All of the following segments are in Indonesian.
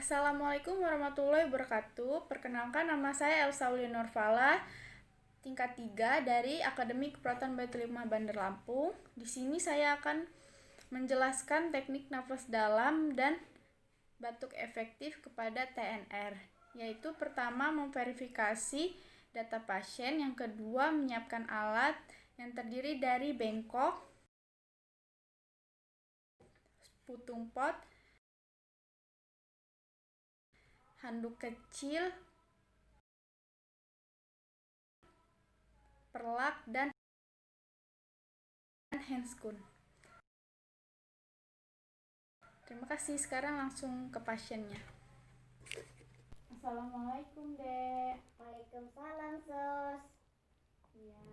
Assalamualaikum warahmatullahi wabarakatuh. Perkenalkan, nama saya Elsa Ulianur Fala, tingkat 3 dari Akademi Keperawatan Baitul Hikmah Bandar Lampung. Di sini saya akan menjelaskan teknik nafas dalam dan batuk efektif kepada TNR, yaitu pertama memverifikasi data pasien, yang kedua menyiapkan alat yang terdiri dari bengkok, putung pot, handuk kecil, perlak, dan handscoon. Terima kasih. Sekarang langsung ke pasiennya. Assalamualaikum, Dek. Waalaikumsalam, Sus. Ya,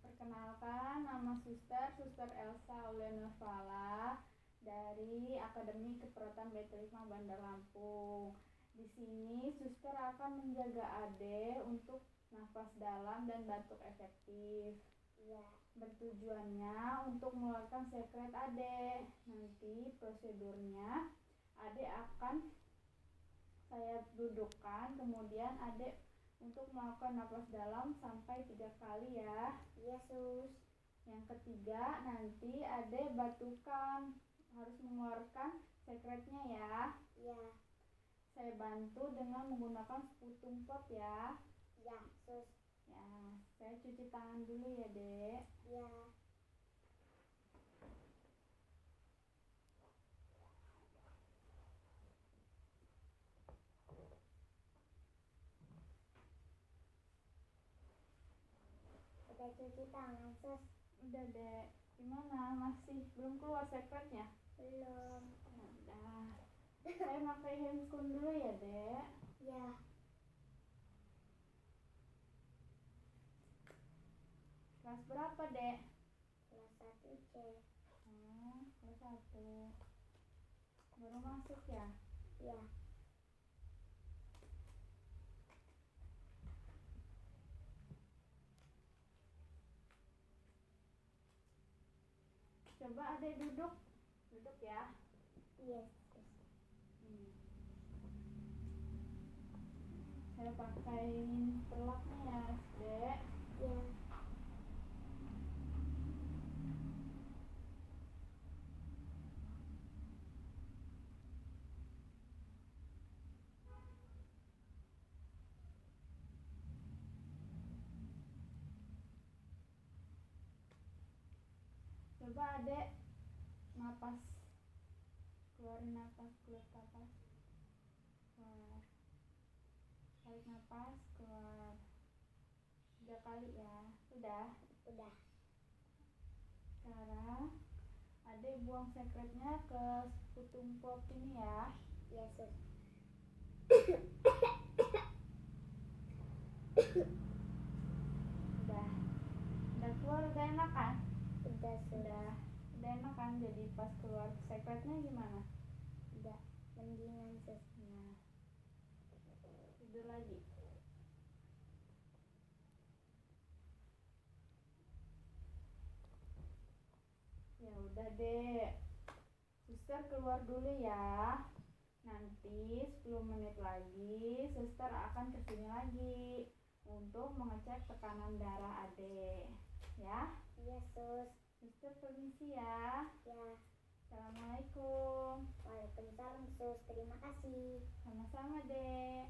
perkenalkan, nama Suster Elsa Ulianur Fala dari Akademi Keperawatan Baitul Hikmah Bandar Lampung. Di sini suster akan menjaga Ade untuk nafas dalam dan batuk efektif. Ya. Bertujuannya untuk mengeluarkan sekret Ade. Nanti prosedurnya Ade akan saya dudukkan, kemudian Ade untuk melakukan nafas dalam sampai 3 kali ya. Iya, Sus. Yang ketiga, nanti Ade batukan, harus mengeluarkan sekretnya ya. Iya. Saya bantu dengan menggunakan putung pot ya. Ya, Sus. Ya, saya cuci tangan dulu ya, Dek. Ya. Udah cuci tangan, Sus? Udah, Dek. Gimana? Masih belum keluar sekretnya? Belum. Ya udah. Saya pakai handscoon dulu ya, Dek. Ya. Kelas berapa, Dek? Kelas 1C. Kelas 1. Baru masuk ya? Ya. Coba Adek duduk ya. Iya, Sus. Saya pakai perlaknya ya, Dek. Ya. Coba Adek napas, keluarin napas, keluar napas, keluar, tarik napas, keluar 3 kali ya. Sudah. Udah. Sekarang Adek buang sekretnya ke putung pot ini ya. Iya, Sus. Udah keluar, udah enak kan? Udah, Sus. Udah enak kan? Jadi pas keluar sekretnya gimana? Udah mendingan, Sus. Nah, tidur lagi. Ya udah, Dek. Suster keluar dulu ya. Nanti 10 menit lagi suster akan kesini lagi untuk mengecek tekanan darah Ade. Ya. Iya, Sus. Suster permisi ya. Ya. Assalamualaikum. Waalaikumsalam, Sus. Terima kasih. Sama-sama, Dek.